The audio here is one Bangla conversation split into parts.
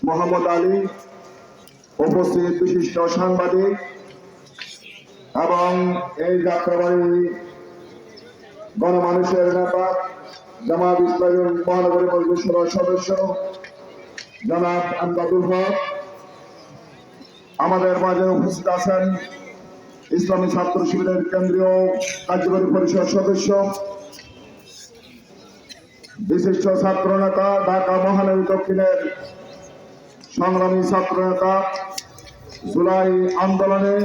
মোহাম্মদ আলী, উপস্থিত বিশিষ্ট সাংবাদিক এবং এই যাত্রাবাড়ি গণমানুষের নেতা জামাত ইসলামী মহানগরী পরিষদের সদস্য জনাব আমদাদুল হক, আমাদের মাঝে উপস্থিত আছেন ইসলামী ছাত্র শিবিরের কেন্দ্রীয় কার্যকরী পরিষদ সদস্য, বিশিষ্ট ছাত্র নেতা, ঢাকা মহানগরী দক্ষিণের সংগ্রামী ছাত্র নেতা, জুলাই আন্দোলনে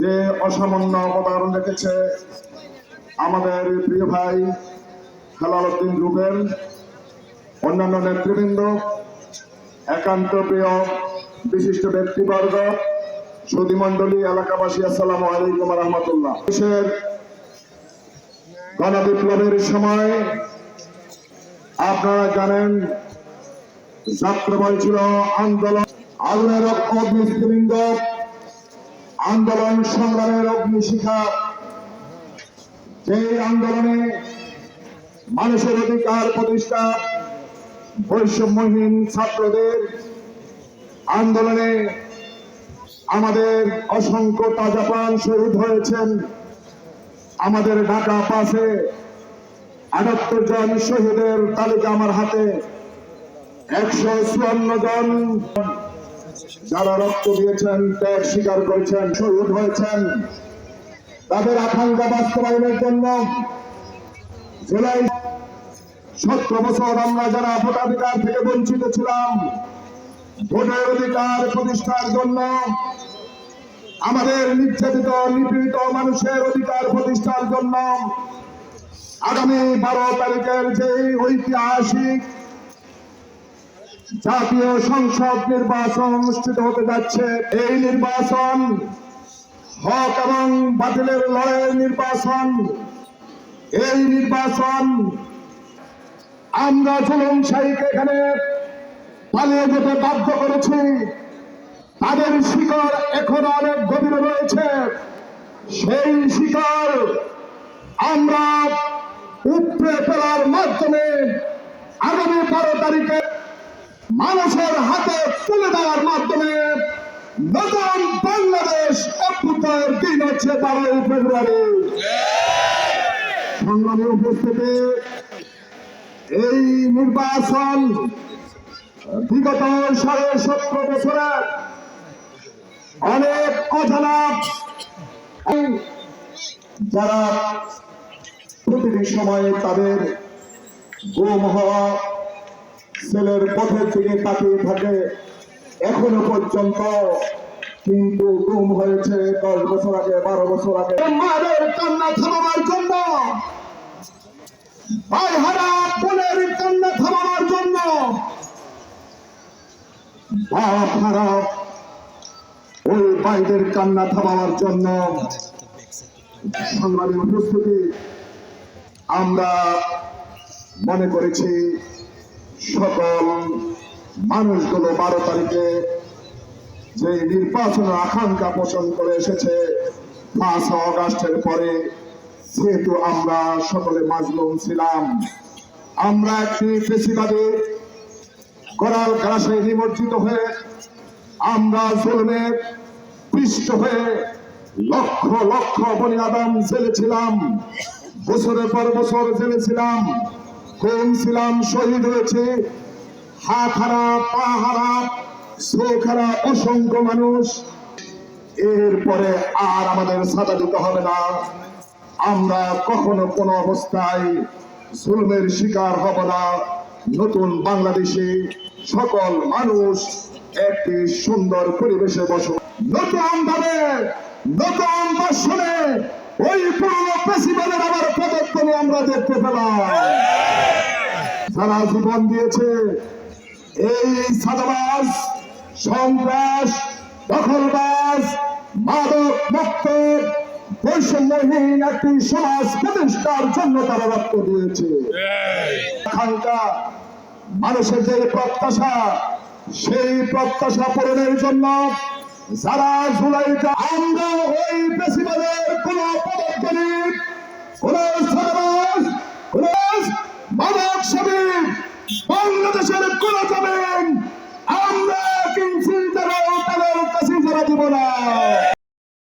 যে অসামান্য অবদান রেখেছে আমাদের প্রিয় ভাই হেলাল উদ্দিন রুবেল, অন্যান্য নেতৃবৃন্দ, একান্ত প্রিয় বিশিষ্ট ব্যক্তিবর্গ, সুধীমণ্ডলী, এলাকাবাসী, আসসালামু আলাইকুম রহমতুল্লাহ। দেশের গণবিপ্লবের সময় আপনারা জানেন যাত্রাবাড়ি ছিল আন্দোলন, আগুনের অগ্নিস্ফুলিঙ্গ, আন্দোলন সংগ্রামের অগ্নিশিখা। যে আন্দোলনে মানুষের অধিকার প্রতিষ্ঠা, বৈষম্যহীন ছাত্রদের আন্দোলনে আমাদের অসংখ্য তাজা প্রাণ শহীদ হয়েছেন। আমাদের ঢাকা পাশে 78 জন শহীদের তালিকা আমার হাতে, 154 জন যারা রক্ত দিয়েছেন, ত্যাগ স্বীকার করেছেন, শহীদ হয়েছেন। তাদের আকাঙ্ক্ষা বাস্তবায়নের জন্য জুলাই 17 বছর আমরা যারা ভোটাধিকার থেকে বঞ্চিত ছিলাম, ভোটের অধিকার প্রতিষ্ঠার জন্য, আমাদের নির্যাতিত নিপীড়িত মানুষের অধিকার প্রতিষ্ঠার জন্য আগামী 12 তারিখের যে ঐতিহাসিক জাতীয় সংসদ নির্বাচন অনুষ্ঠিত হতে যাচ্ছে, এই নির্বাচন হক এবং বাতিলের লড়াইয়ের নির্বাচন। এই নির্বাচন আমরা জুলুম শাহীকে এখানে পালিয়ে যেতে বাধ্য করেছি, তাদের শিকড় এখনো অনেক গভীরে রয়েছে। সেই শিকড় আমরা উপড়ে ফেলার মাধ্যমে আগামী 12 তারিখে মানুষের হাতে তুলে দেওয়ার মাধ্যমে নতুন বাংলাদেশ অভ্যুদয়ের দিন হচ্ছে 12 ফেব্রুয়ারি। সংগ্রামী উপস্থিতি, এই নির্বাচন বিগত 17.5 বছরে অনেক অজানা, যারা প্রতিটি সময়ে তাদের গুম হওয়া ছেলের পথের দিকে তাকিয়ে থাকে, এখনো পর্যন্ত কিন্তু গুম হয়েছে 10 বছর আগে, 12 বছর আগে। মায়ের কান্না থামাবার জন্য, ভাই হারা বোনের কান্না থামাবার জন্য, বাপ হারা ওই ভাইদের কান্না থামাবার জন্য সংগ্রামী উপস্থিতি, আমরা মনে করেছি সকল মানুষগুলো 12 তারিখে যে নির্বাচনের আকাঙ্ক্ষা পোষণ করে এসেছে 5 আগস্টের পরে, যেহেতু আমরা সকলে মাজলুম ছিলাম, আমরা একটি ফেসিবাদী করাল গ্রাসে নিমজ্জিত হয়ে, আমরা জুলুমের পৃষ্ঠ হয়ে লক্ষ লক্ষ বনি আদম জেলে ছিলাম, বছরের পর বছর জেলে ছিলাম, খুন ছিলাম, শহীদ হয়েছে, হাত হারা, পা হারা, চোখ হারা অসংখ্য মানুষ। এরপরে আর আমাদের সাজা দিতে হবে না। আমরা কখনো কোনো অবস্থায় জুলুমের শিকার হব না। নতুন বাংলাদেশে সকল মানুষ একটি সুন্দর পরিবেশে বসবাস, নতুন ভাবে, নতুন দর্শনে ওই পুরনো পেশিবাদের আবার পদক্ষেপ আমরা দেখতে পেলাম। যারা জীবন দিয়েছে এই সাদাবাজ, সন্ত্রাস, দখলবাজ, মাদক মুক্ত, বৈষম্যহীন একটি সমাজ প্রতিষ্ঠার জন্য তারা রক্ত দিয়েছে। আকাঙ্ক্ষা, মানুষের যে প্রত্যাশা, সেই প্রত্যাশা পূরণের জন্য যারা জুলাইতে আমরা ওই পেশিবাদের কোন পদক্ষেপ, কোন সাদাবাজ, কোন মাদক সেবী বাংলাদেশের কোন জমিন দিব না।